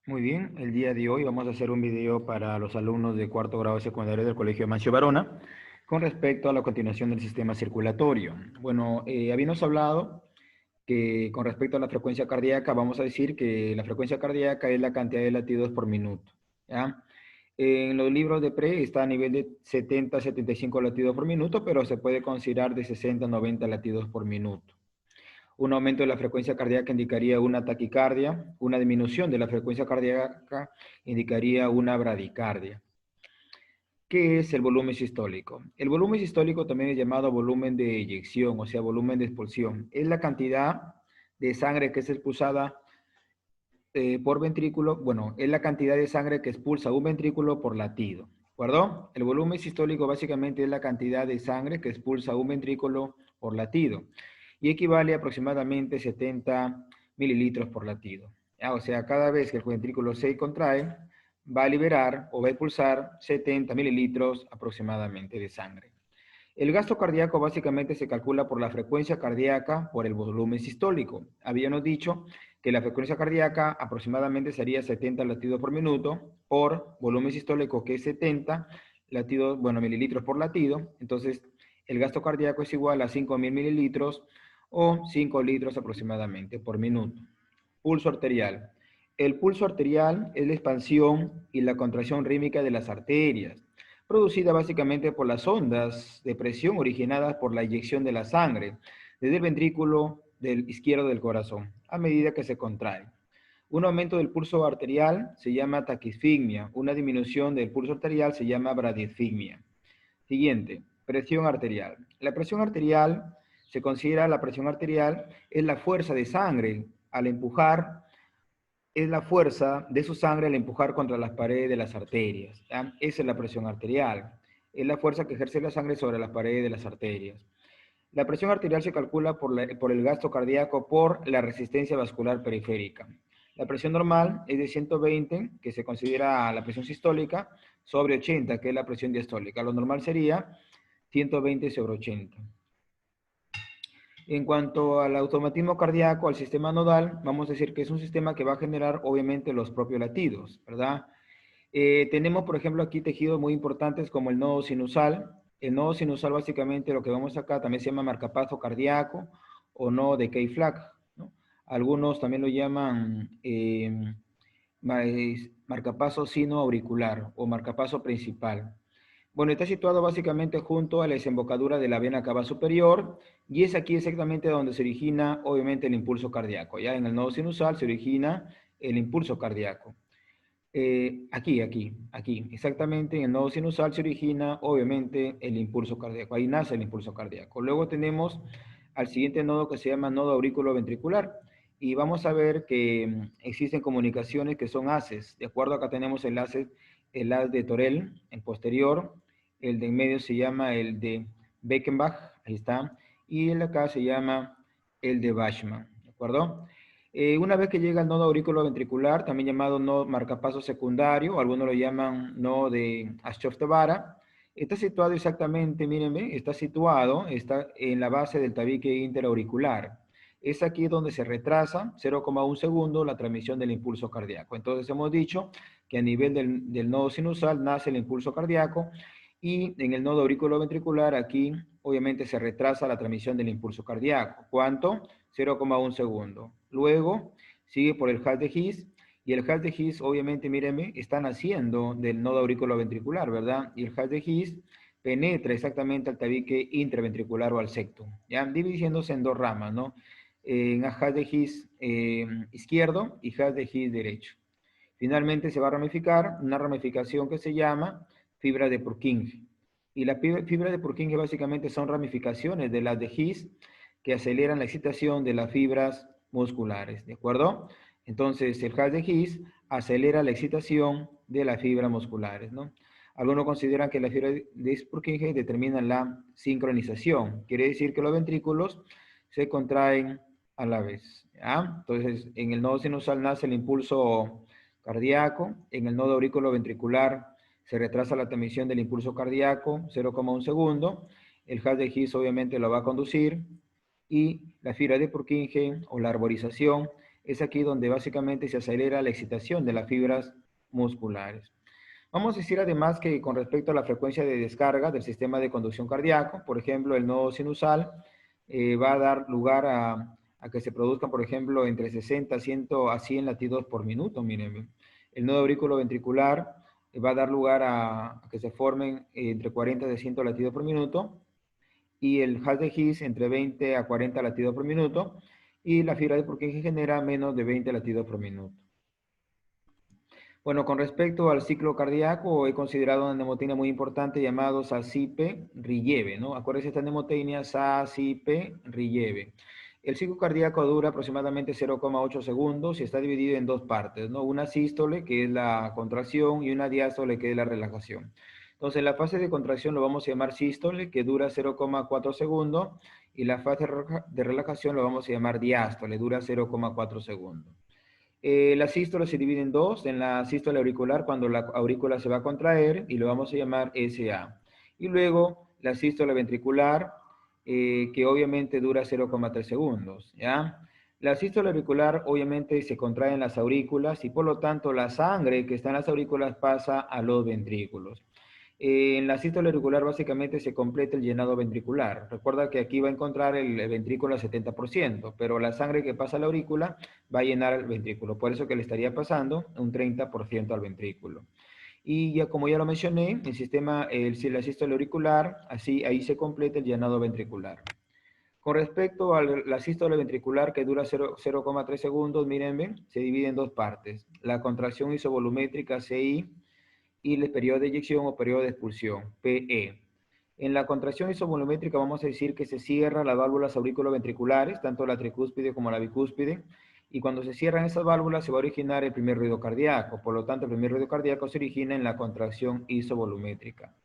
Muy bien, el día de hoy vamos a hacer un video para los alumnos de cuarto grado secundario del Colegio Mancio Varona con respecto a la continuación del sistema circulatorio. Bueno, habíamos hablado que con respecto a la frecuencia cardíaca, vamos a decir que la frecuencia cardíaca es la cantidad de latidos por minuto, ¿ya? En los libros de pre está a nivel de 70 a 75 latidos por minuto, pero se puede considerar de 60 a 90 latidos por minuto. Un aumento de la frecuencia cardíaca indicaría una taquicardia, una disminución de la frecuencia cardíaca indicaría una bradicardia. ¿Qué es el volumen sistólico? El volumen sistólico también es llamado volumen de eyección, o sea, volumen de expulsión. Es la cantidad de sangre que es expulsada por ventrículo, bueno, es la cantidad de sangre que expulsa un ventrículo por latido. ¿De acuerdo? El volumen sistólico básicamente es la cantidad de sangre que expulsa un ventrículo por latido y equivale a aproximadamente 70 mililitros por latido. ¿Ya? O sea, cada vez que el ventrículo se contrae, va a liberar o va a expulsar 70 mililitros aproximadamente de sangre. El gasto cardíaco básicamente se calcula por la frecuencia cardíaca por el volumen sistólico. Habíamos dicho que la frecuencia cardíaca aproximadamente sería 70 latidos por minuto por volumen sistólico, que es 70 latidos, bueno, mililitros por latido. Entonces, el gasto cardíaco es igual a 5.000 mililitros o 5 litros aproximadamente por minuto. Pulso arterial. El pulso arterial es la expansión y la contracción rítmica de las arterias, producida básicamente por las ondas de presión originadas por la inyección de la sangre desde el ventrículo del izquierdo del corazón, a medida que se contrae. Un aumento del pulso arterial se llama taquisfigmia, una disminución del pulso arterial se llama bradisfigmia. Siguiente, presión arterial. La presión arterial se considera la presión arterial es la fuerza de sangre al empujar, es la fuerza de su sangre al empujar contra las paredes de las arterias. ¿Ya? Esa es la presión arterial. Es la fuerza que ejerce la sangre sobre las paredes de las arterias. La presión arterial se calcula por el gasto cardíaco por la resistencia vascular periférica. La presión normal es de 120, que se considera la presión sistólica, sobre 80, que es la presión diastólica. Lo normal sería 120 sobre 80. En cuanto al automatismo cardíaco, al sistema nodal, vamos a decir que es un sistema que va a generar obviamente los propios latidos, ¿verdad? Tenemos, por ejemplo, aquí tejidos muy importantes como el nodo sinusal. El nodo sinusal básicamente lo que vemos acá también se llama marcapaso cardíaco o nodo de Key-Flag, ¿no? Algunos también lo llaman marcapaso sinoauricular o marcapaso principal. Bueno, está situado básicamente junto a la desembocadura de la vena cava superior y es aquí exactamente donde se origina obviamente el impulso cardíaco. Ya en el nodo sinusal se origina el impulso cardíaco. Aquí, exactamente en el nodo sinusal se origina obviamente el impulso cardíaco. Ahí nace el impulso cardíaco. Luego tenemos al siguiente nodo que se llama nodo auriculoventricular y vamos a ver que existen comunicaciones que son haces. De acuerdo, acá tenemos el haz de Torel en posterior, el de en medio se llama el de Beckenbach, ahí está, y el de acá se llama el de Bachmann, ¿de acuerdo? Una vez que llega al nodo auriculoventricular, también llamado nodo marcapaso secundario, algunos lo llaman nodo de Ashtoft-Tevara, está situado exactamente, mírenme, está en la base del tabique interauricular. Es aquí donde se retrasa 0,1 segundo la transmisión del impulso cardíaco. Entonces hemos dicho que a nivel del nodo sinusal nace el impulso cardíaco y en el nodo auriculoventricular aquí obviamente se retrasa la transmisión del impulso cardíaco. ¿Cuánto? 0,1 segundo. Luego sigue por el haz de His y el haz de His obviamente, mírenme, está naciendo del nodo auriculoventricular, ¿verdad? Y el haz de His penetra exactamente al tabique intraventricular o al septum, ¿ya? Dividiéndose en dos ramas, ¿no? En haz de His izquierdo y haz de His derecho. Finalmente se va a ramificar una ramificación que se llama fibra de Purkinje. Y la fibra de Purkinje básicamente son ramificaciones de las de His que aceleran la excitación de las fibras musculares, ¿de acuerdo? Entonces, el haz de His acelera la excitación de las fibras musculares, ¿no? Algunos consideran que la fibra de Purkinje determina la sincronización. Quiere decir que los ventrículos se contraen a la vez, ¿ya? Entonces, en el nodo sinusal nace el impulso cardíaco, en el nodo auriculoventricular se retrasa la transmisión del impulso cardíaco 0,1 segundo, el haz de His obviamente lo va a conducir y la fibra de Purkinje o la arborización Es aquí donde básicamente se acelera la excitación de las fibras musculares. Vamos a decir además que con respecto a la frecuencia de descarga del sistema de conducción cardíaco, por ejemplo, el nodo sinusal va a dar lugar a que se produzcan, por ejemplo, entre 60 a 100 latidos por minuto, miren. El nodo auriculoventricular va a dar lugar a que se formen entre 40 y 100 latidos por minuto, y el haz de His entre 20 a 40 latidos por minuto, y la fibra de Purkinje genera menos de 20 latidos por minuto. Bueno, con respecto al ciclo cardíaco, he considerado una mnemotécnica muy importante llamado Sacipe-Rilleve, ¿no? Acuérdense esta mnemotecnia, Sacipe-Rilleve. El ciclo cardíaco dura aproximadamente 0,8 segundos y está dividido en dos partes, ¿no? Una sístole, que es la contracción, y una diástole, que es la relajación. Entonces, la fase de contracción lo vamos a llamar sístole, que dura 0,4 segundos, y la fase de relajación lo vamos a llamar diástole, dura 0,4 segundos. La sístole se divide en dos, en la sístole auricular cuando la aurícula se va a contraer y lo vamos a llamar SA. Y luego la sístole ventricular, que obviamente dura 0,3 segundos, ¿ya? La sístole auricular obviamente se contrae en las aurículas y por lo tanto la sangre que está en las aurículas pasa a los ventrículos. En la sístole auricular básicamente se completa el llenado ventricular. Recuerda que aquí va a encontrar el ventrículo al 70%, pero la sangre que pasa a la aurícula va a llenar el ventrículo. Por eso que le estaría pasando un 30% al ventrículo. Y ya como ya lo mencioné, el sistema, la sístole auricular, así ahí se completa el llenado ventricular. Con respecto a la sístole ventricular que dura 0,3 segundos, miren, se divide en dos partes. La contracción isovolumétrica CI y el periodo de eyección o periodo de expulsión, PE. En la contracción isovolumétrica vamos a decir que se cierran las válvulas auriculoventriculares, tanto la tricúspide como la bicúspide, y cuando se cierran esas válvulas se va a originar el primer ruido cardíaco. Por lo tanto, el primer ruido cardíaco se origina en la contracción isovolumétrica.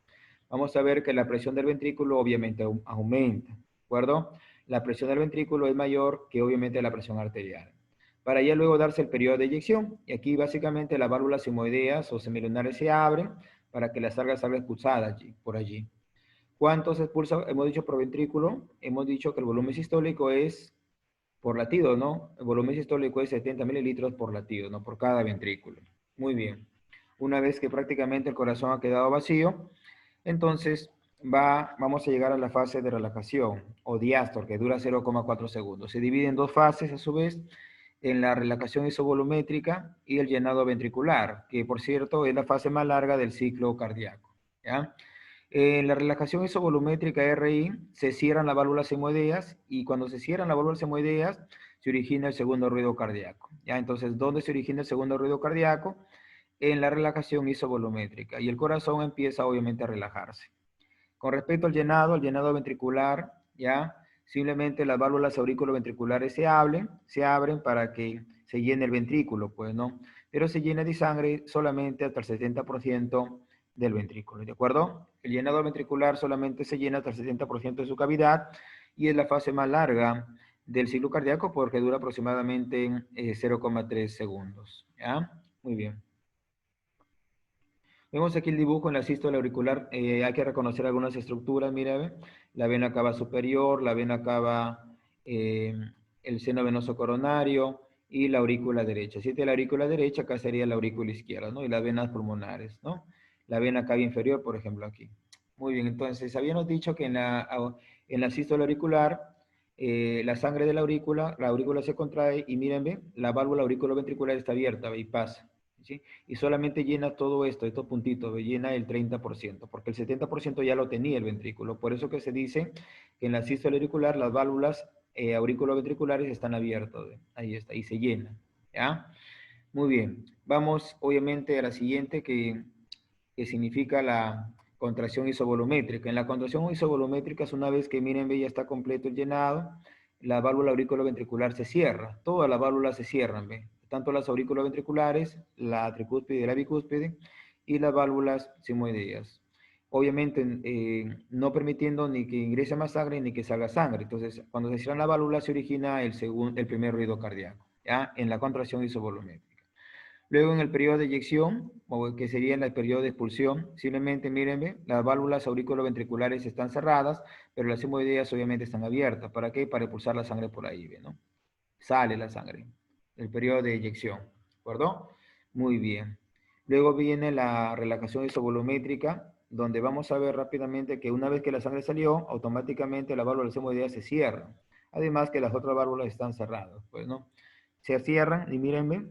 Vamos a ver que la presión del ventrículo obviamente aumenta, ¿de acuerdo? La presión del ventrículo es mayor que obviamente la presión arterial, para ya luego darse el periodo de eyección. Y aquí básicamente las válvulas simoideas o semilunares se abren para que la sangre salga expulsada allí, por allí. ¿Cuánto se expulsa? Hemos dicho por ventrículo, hemos dicho que el volumen sistólico es por latido, ¿no? El volumen sistólico es 70 mililitros por latido, ¿no? Por cada ventrículo. Muy bien. Una vez que prácticamente el corazón ha quedado vacío, entonces vamos a llegar a la fase de relajación o diástole, que dura 0,4 segundos. Se divide en dos fases a su vez, en la relajación isovolumétrica y el llenado ventricular, que por cierto es la fase más larga del ciclo cardíaco, ¿ya? En la relajación isovolumétrica RI se cierran las válvulas simoideas y cuando se cierran las válvulas simoideas se origina el segundo ruido cardíaco, ¿ya? Entonces, ¿dónde se origina el segundo ruido cardíaco? En la relajación isovolumétrica y el corazón empieza obviamente a relajarse. Con respecto al llenado ventricular, ¿ya? Simplemente las válvulas auriculoventriculares se abren para que se llene el ventrículo, pues, ¿no? Pero se llena de sangre solamente hasta el 70% del ventrículo, ¿de acuerdo? El llenado ventricular solamente se llena hasta el 70% de su cavidad y es la fase más larga del ciclo cardíaco porque dura aproximadamente 0,3 segundos, ¿ya? Muy bien. Vemos aquí el dibujo en la sístole auricular. Hay que reconocer algunas estructuras. Mira, ve, la vena cava superior, la vena cava, eh, el seno venoso coronario y la aurícula derecha. Si esta es la aurícula derecha, acá sería la aurícula izquierda, ¿no? Y las venas pulmonares, ¿no? La vena cava inferior, por ejemplo, aquí. Muy bien, entonces habíamos dicho que en la sístole auricular, la sangre de la aurícula se contrae y miren, ve, la válvula auriculoventricular está abierta y pasa. ¿Sí? Y solamente llena todo esto, estos puntitos, llena el 30%, porque el 70% ya lo tenía el ventrículo. Por eso que se dice que en la sístole auricular las válvulas auriculoventriculares están abiertas. Ahí está, y se llena. ¿Ya? Muy bien. Vamos, obviamente, a la siguiente, que significa la contracción isovolumétrica. En la contracción isovolumétrica es una vez que, miren, ve, ya está completo el llenado, la válvula auriculoventricular se cierra. Todas las válvulas se cierran, ¿ve? Tanto las auriculoventriculares, la tricúspide y la bicúspide, y las válvulas simoideas. Obviamente, no permitiendo ni que ingrese más sangre ni que salga sangre. Entonces, cuando se cierran las válvulas, se origina el primer ruido cardíaco, ¿ya? En la contracción isovolumétrica. Luego en el periodo de eyección, o que sería en el periodo de expulsión, simplemente mírenme, las válvulas auriculoventriculares están cerradas, pero las simoideas obviamente están abiertas. ¿Para qué? Para expulsar la sangre por ahí, ¿no? Sale la sangre. el periodo de eyección, ¿de acuerdo? Muy bien. Luego viene la relajación isovolumétrica, donde vamos a ver rápidamente que una vez que la sangre salió, automáticamente la válvula sigmoidea se cierra. Además que las otras válvulas están cerradas, pues, ¿no? Se cierran, y mírenme,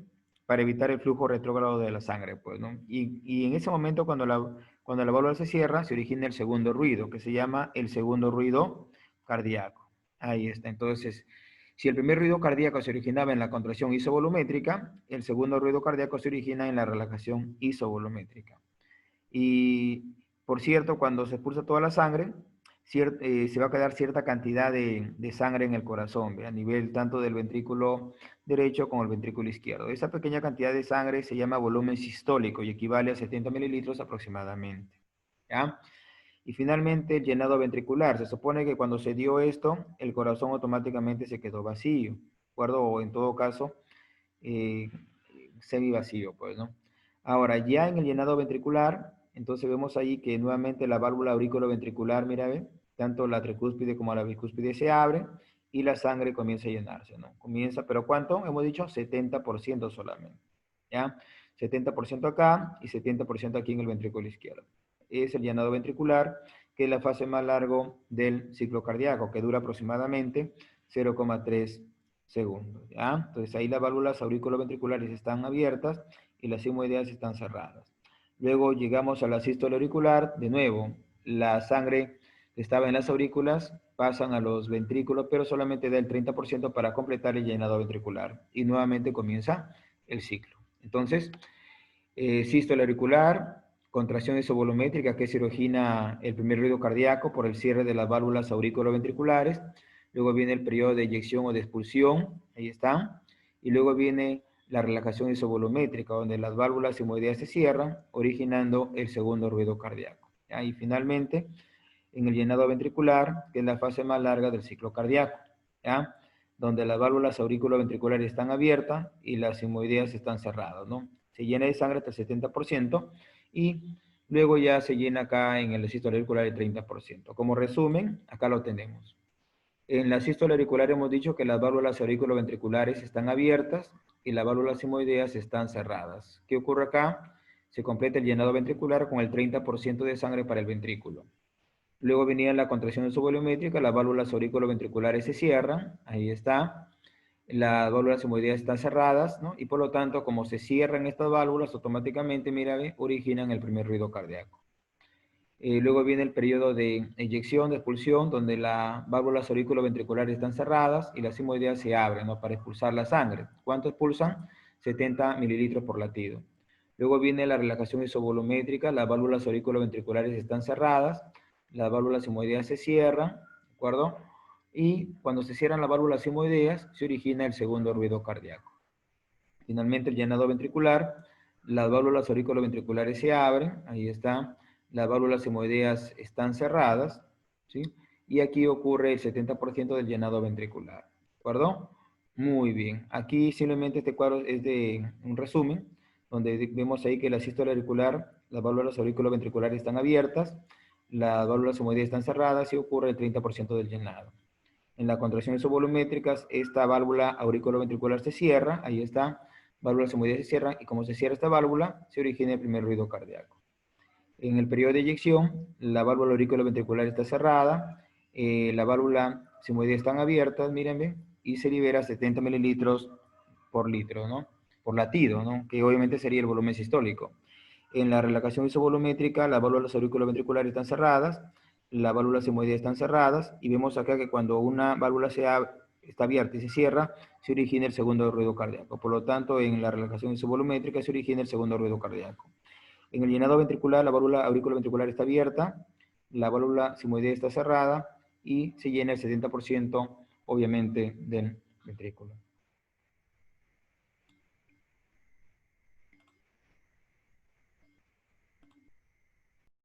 para evitar el flujo retrógrado de la sangre, pues, ¿no? Y en ese momento, cuando la válvula se cierra, se origina el segundo ruido, que se llama el segundo ruido cardíaco. Ahí está. Entonces, si el primer ruido cardíaco se originaba en la contracción isovolumétrica, el segundo ruido cardíaco se origina en la relajación isovolumétrica. Y, por cierto, cuando se expulsa toda la sangre, se va a quedar cierta cantidad de sangre en el corazón, ¿ve? A nivel tanto del ventrículo derecho como el ventrículo izquierdo. Esa pequeña cantidad de sangre se llama volumen sistólico y equivale a 70 mililitros aproximadamente. ¿Ya? Y finalmente, el llenado ventricular. Se supone que cuando se dio esto, el corazón automáticamente se quedó vacío, ¿de acuerdo? O en todo caso, eh, semivacío, pues, ¿no? Ahora, ya en el llenado ventricular, entonces vemos ahí que nuevamente la válvula auriculoventricular, mira, ve, tanto la tricúspide como la bicúspide se abre y la sangre comienza a llenarse, ¿no? Comienza, pero ¿cuánto? Hemos dicho 70% solamente, ¿ya? 70% acá y 70% aquí en el ventrículo izquierdo. Es el llenado ventricular, que es la fase más larga del ciclo cardíaco, que dura aproximadamente 0,3 segundos, ¿ya? Entonces ahí las válvulas auriculoventriculares están abiertas y las sigmoideas están cerradas. Luego llegamos a la sístole auricular, de nuevo, la sangre que estaba en las aurículas pasan a los ventrículos, pero solamente da el 30% para completar el llenado ventricular y nuevamente comienza el ciclo. Entonces, sístole auricular, contracción isovolumétrica, que se origina el primer ruido cardíaco por el cierre de las válvulas auriculoventriculares. Luego viene el periodo de eyección o de expulsión, ahí está. Y luego viene la relajación isovolumétrica, donde las válvulas sigmoideas se cierran, originando el segundo ruido cardíaco. ¿Ya? Y finalmente, en el llenado ventricular, que es la fase más larga del ciclo cardíaco, ¿ya? Donde las válvulas auriculoventriculares están abiertas y las sigmoideas están cerradas, ¿no? Se llena de sangre hasta el 70% y luego ya se llena acá en el sístole auricular el 30%. Como resumen, acá lo tenemos. En la sístole auricular hemos dicho que las válvulas auriculoventriculares están abiertas y las válvulas sigmoideas están cerradas. ¿Qué ocurre acá? Se completa el llenado ventricular con el 30% de sangre para el ventrículo. Luego venía la contracción subvolumétrica, las válvulas auriculoventriculares se cierran, ahí está. Las válvulas sigmoideas están cerradas, ¿no? Y por lo tanto, como se cierran estas válvulas, automáticamente, mira, originan el primer ruido cardíaco. Luego viene el periodo de eyección, de expulsión, donde las válvulas auriculoventriculares están cerradas y las sigmoideas se abren, ¿no? Para expulsar la sangre. ¿Cuánto expulsan? 70 mililitros por latido. Luego viene la relajación isovolumétrica, las válvulas auriculoventriculares están cerradas, las válvulas sigmoideas se cierran, ¿de acuerdo? Y cuando se cierran las válvulas sigmoideas, se origina el segundo ruido cardíaco. Finalmente, el llenado ventricular, las válvulas auriculoventriculares se abren, ahí está, las válvulas sigmoideas están cerradas, ¿sí? Y aquí ocurre el 70% del llenado ventricular, ¿de acuerdo? Muy bien. Aquí simplemente este cuadro es de un resumen, donde vemos ahí que la sístole auricular, las válvulas auriculoventriculares están abiertas, las válvulas sigmoideas están cerradas y ocurre el 30% del llenado. En la contracción isovolumétrica, esta válvula auriculoventricular se cierra, ahí está, válvulas sigmoideas se cierran, y como se cierra esta válvula, se origina el primer ruido cardíaco. En el periodo de eyección, la válvula auriculoventricular está cerrada, la válvula sigmoidea están abiertas, mírenme, y se libera 70 mililitros por litro, ¿no? Por latido, ¿no? Que obviamente sería el volumen sistólico. En la relajación isovolumétrica, las válvulas auriculoventriculares están cerradas, las válvulas sigmoideas están cerradas, y vemos acá que cuando una válvula está abierta y se cierra, se origina el segundo ruido cardíaco. Por lo tanto, en la relajación isovolumétrica se origina el segundo ruido cardíaco. En el llenado ventricular, la válvula auriculoventricular está abierta, la válvula sigmoidea está cerrada y se llena el 70%, obviamente, del ventrículo.